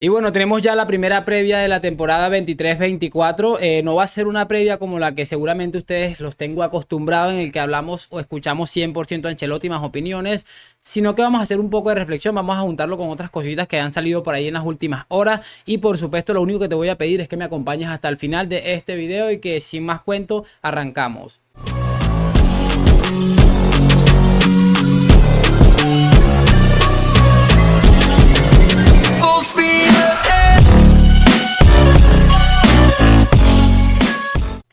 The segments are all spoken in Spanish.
Y bueno, tenemos ya la primera previa de la temporada 23-24. No va a ser una previa como la que seguramente ustedes los tengo acostumbrados, en el que hablamos o escuchamos 100% Ancelotti más opiniones, sino que vamos a hacer un poco de reflexión, vamos a juntarlo con otras cositas que han salido por ahí en las últimas horas. Y por supuesto, lo único que te voy a pedir es que me acompañes hasta el final de este video y que sin más cuento, arrancamos.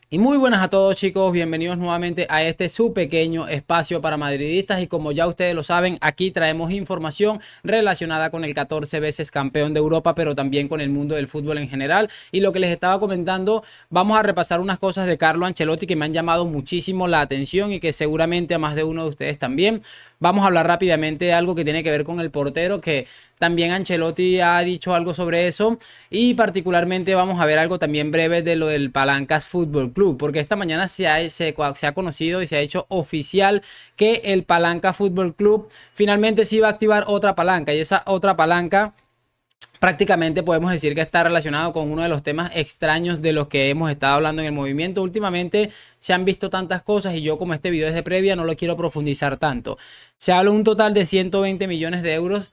Y muy buenas a todos, chicos, bienvenidos nuevamente a este su pequeño espacio para madridistas. Y como ya ustedes lo saben, aquí traemos información relacionada con el 14 veces campeón de Europa, pero también con el mundo del fútbol en general. Y lo que les estaba comentando, vamos a repasar unas cosas de Carlo Ancelotti que me han llamado muchísimo la atención y que seguramente a más de uno de ustedes también. Vamos a hablar rápidamente de algo que tiene que ver con el portero, que también Ancelotti ha dicho algo sobre eso, y particularmente vamos a ver algo también breve de lo del Palancas Fútbol Club, porque esta mañana se ha conocido y se ha hecho oficial que el Palancas Fútbol Club finalmente sí va a activar otra palanca, y esa otra palanca prácticamente podemos decir que está relacionado con uno de los temas extraños de los que hemos estado hablando en el movimiento. Últimamente se han visto tantas cosas y yo, como este video es de previa, no lo quiero profundizar tanto. Se habla un total de 120 millones de euros.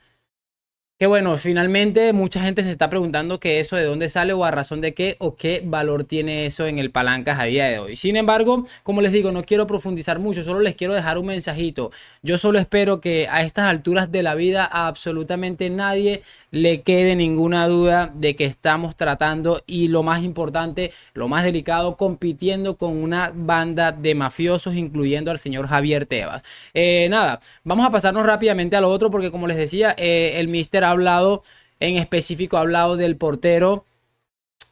Que bueno, finalmente mucha gente se está preguntando que eso de dónde sale o a razón de qué o qué valor tiene eso en el Palancas a día de hoy. Sin embargo, como les digo, no quiero profundizar mucho, solo les quiero dejar un mensajito. Yo solo espero que a estas alturas de la vida a absolutamente nadie le quede ninguna duda de que estamos tratando, y lo más importante, lo más delicado, compitiendo con una banda de mafiosos, incluyendo al señor Javier Tebas. Nada, vamos a pasarnos rápidamente a lo otro, porque como les decía, el Mister ha hablado, en específico ha hablado del portero,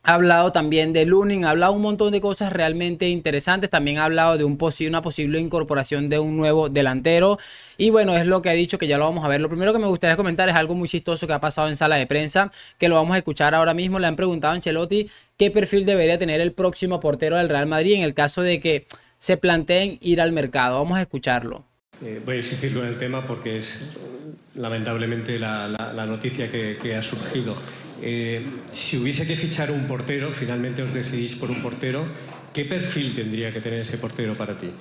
ha hablado también de Lunin, ha hablado un montón de cosas realmente interesantes. También ha hablado de una posible incorporación de un nuevo delantero. Y bueno, es lo que ha dicho, que ya lo vamos a ver. Lo primero que me gustaría comentar es algo muy chistoso que ha pasado en sala de prensa, que lo vamos a escuchar ahora mismo. Le han preguntado a Ancelotti qué perfil debería tener el próximo portero del Real Madrid en el caso de que se planteen ir al mercado. Vamos a escucharlo. Voy a insistir con el tema porque es lamentablemente la noticia que ha surgido. Si hubiese que fichar un portero, finalmente os decidís por un portero, ¿qué perfil tendría que tener ese portero para ti?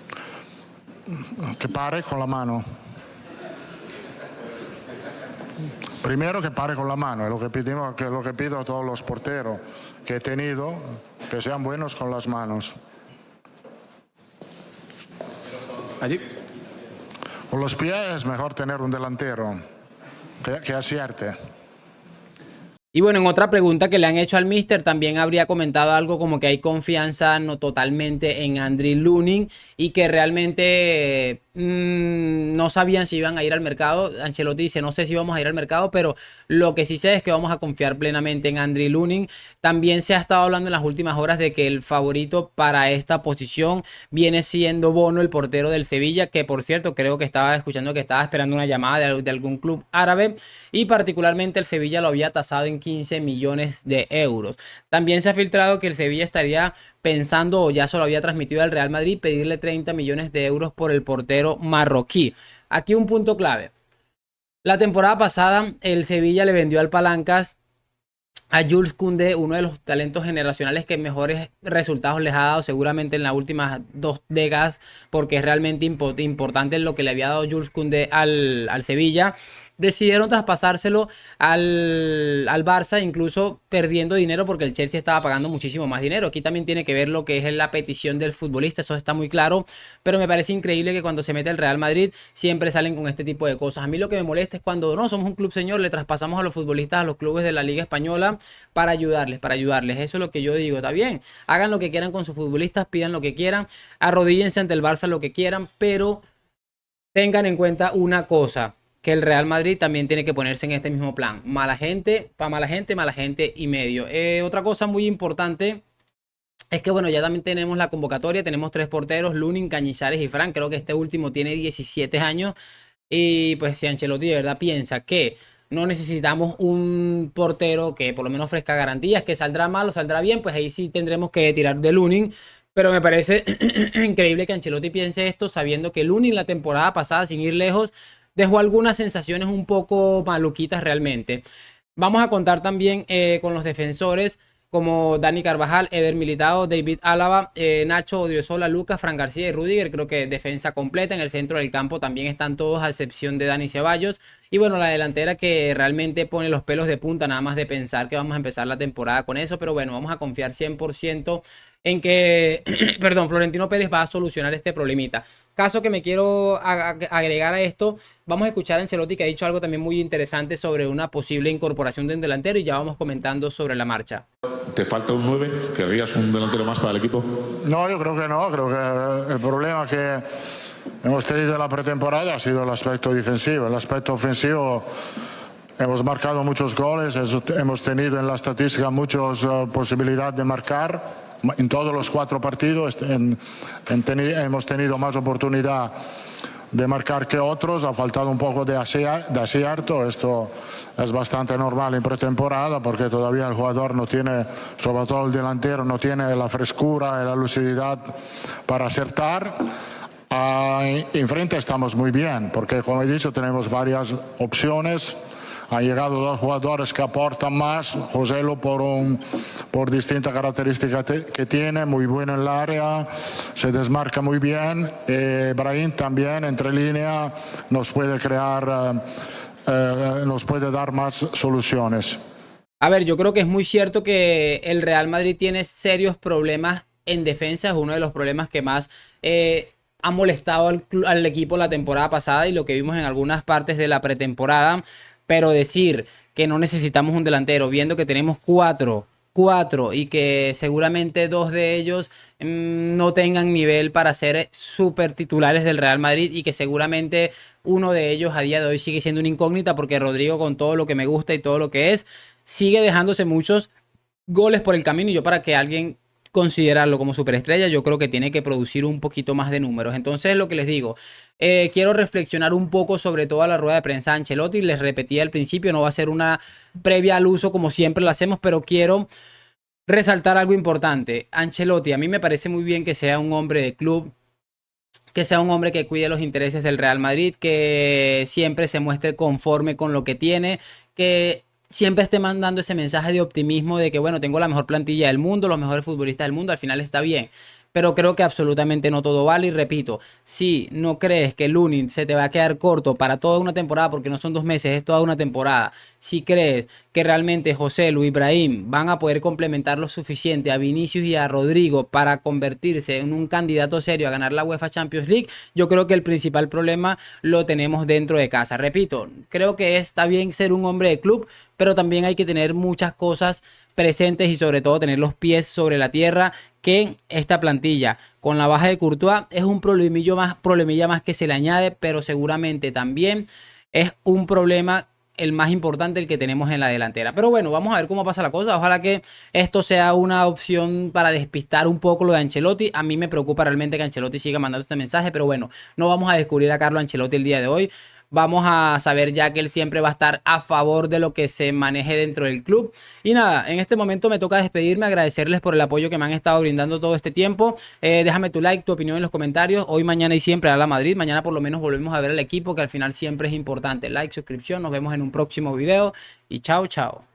Que pare con la mano. Primero que pare con la mano, es lo que pido a todos los porteros que he tenido, que sean buenos con las manos. Allí. Con los pies es mejor tener un delantero que acierte. Y bueno, en otra pregunta que le han hecho al Mister, también habría comentado algo como que hay confianza no totalmente en Andriy Lunin y que realmente no sabían si iban a ir al mercado. Ancelotti dice, no sé si vamos a ir al mercado, pero lo que sí sé es que vamos a confiar plenamente en Andriy Lunin. También se ha estado hablando en las últimas horas de que el favorito para esta posición viene siendo Bono, el portero del Sevilla, que por cierto creo que estaba escuchando que estaba esperando una llamada de algún club árabe, y particularmente el Sevilla lo había tasado en 15 millones de euros. También se ha filtrado que el Sevilla estaría pensando, o ya se lo había transmitido al Real Madrid, pedirle 30 millones de euros por el portero marroquí. Aquí un punto clave. La temporada pasada el Sevilla le vendió al Palancas a Jules Koundé, uno de los talentos generacionales que mejores resultados les ha dado seguramente en las últimas 2 décadas, porque es realmente importante lo que le había dado Jules Koundé al Sevilla. Decidieron traspasárselo al Barça, incluso perdiendo dinero porque el Chelsea estaba pagando muchísimo más dinero. Aquí también tiene que ver lo que es la petición del futbolista, eso está muy claro, pero me parece increíble que cuando se mete el Real Madrid siempre salen con este tipo de cosas. A mí lo que me molesta es cuando no somos un club señor, le traspasamos a los futbolistas a los clubes de la Liga Española para ayudarles. Eso es lo que yo digo, está bien, hagan lo que quieran con sus futbolistas, pidan lo que quieran, arrodíllense ante el Barça lo que quieran, pero tengan en cuenta una cosa, que el Real Madrid también tiene que ponerse en este mismo plan. Mala gente, para mala gente y medio. Otra cosa muy importante es que bueno, ya también tenemos la convocatoria, tenemos 3 porteros, Lunin, Cañizares y Fran. Creo que este último tiene 17 años. Y pues si Ancelotti de verdad piensa que no necesitamos un portero que por lo menos ofrezca garantías, que saldrá mal o saldrá bien, pues ahí sí tendremos que tirar de Lunin. Pero me parece increíble que Ancelotti piense esto, sabiendo que Lunin la temporada pasada, sin ir lejos, dejó algunas sensaciones un poco maluquitas realmente. Vamos a contar también con los defensores como Dani Carvajal, Eder Militao, David Álava, Nacho Odriozola, Lucas, Fran García y Rudiger. Creo que defensa completa. En el centro del campo también están todos a excepción de Dani Ceballos. Y bueno, la delantera que realmente pone los pelos de punta nada más de pensar que vamos a empezar la temporada con eso. Pero bueno, vamos a confiar 100% en que, perdón, Florentino Pérez va a solucionar este problemita. Caso que me quiero agregar a esto, vamos a escuchar a Ancelotti, que ha dicho algo también muy interesante sobre una posible incorporación de un delantero, y ya vamos comentando sobre la marcha. ¿Te falta un 9? ¿Querrías un delantero más para el equipo? No, yo creo que no. Creo que el problema que hemos tenido en la pretemporada ha sido el aspecto defensivo. El aspecto ofensivo, hemos marcado muchos goles, hemos tenido en la estadística muchas posibilidades de marcar. En todos los 4 partidos hemos tenido más oportunidad de marcar que otros. Ha faltado un poco de acierto. Esto es bastante normal en pretemporada, porque todavía el jugador no tiene, sobre todo el delantero, no tiene la frescura y la lucididad para acertar. Enfrente estamos muy bien, porque como he dicho tenemos varias opciones. Han llegado 2 jugadores que aportan más. Joselu por distintas características que tiene, muy bueno en el área, se desmarca muy bien. Brahim también entre línea nos puede crear, nos puede dar más soluciones. A ver, yo creo que es muy cierto que el Real Madrid tiene serios problemas en defensa. Es uno de los problemas que más ha molestado al equipo la temporada pasada y lo que vimos en algunas partes de la pretemporada. Pero decir que no necesitamos un delantero, viendo que tenemos 4 y que seguramente 2 de ellos no tengan nivel para ser súper titulares del Real Madrid, y que seguramente uno de ellos a día de hoy sigue siendo una incógnita, porque Rodrigo, con todo lo que me gusta y todo lo que es, sigue dejándose muchos goles por el camino, y yo, para que alguien considerarlo como superestrella, yo creo que tiene que producir un poquito más de números. Entonces, lo que les digo, quiero reflexionar un poco sobre toda la rueda de prensa de Ancelotti. Les repetí al principio, no va a ser una previa al uso como siempre lo hacemos, pero quiero resaltar algo importante. Ancelotti, a mí me parece muy bien que sea un hombre de club, que sea un hombre que cuide los intereses del Real Madrid, que siempre se muestre conforme con lo que tiene, que siempre esté mandando ese mensaje de optimismo de que, bueno, tengo la mejor plantilla del mundo, los mejores futbolistas del mundo. Al final está bien, pero creo que absolutamente no todo vale. Y repito, si no crees que Lunin se te va a quedar corto para toda una temporada, porque no son 2 meses, es toda una temporada, si crees que realmente Joselu y Brahim van a poder complementar lo suficiente a Vinicius y a Rodrigo para convertirse en un candidato serio a ganar la UEFA Champions League, yo creo que el principal problema lo tenemos dentro de casa. Repito, creo que está bien ser un hombre de club, pero también hay que tener muchas cosas presentes y sobre todo tener los pies sobre la tierra, que esta plantilla con la baja de Courtois es un problemilla más que se le añade, pero seguramente también es un problema el más importante, el que tenemos en la delantera. Pero bueno, vamos a ver cómo pasa la cosa. Ojalá que esto sea una opción para despistar un poco lo de Ancelotti. A mí me preocupa realmente que Ancelotti siga mandando este mensaje, pero bueno, no vamos a descubrir a Carlo Ancelotti el día de hoy. Vamos a saber ya que él siempre va a estar a favor de lo que se maneje dentro del club. Y nada, en este momento me toca despedirme, agradecerles por el apoyo que me han estado brindando todo este tiempo. Déjame tu like, tu opinión en los comentarios. Hoy, mañana y siempre a la Madrid. Mañana por lo menos volvemos a ver al equipo, que al final siempre es importante. Like, suscripción. Nos vemos en un próximo video y chao, chao.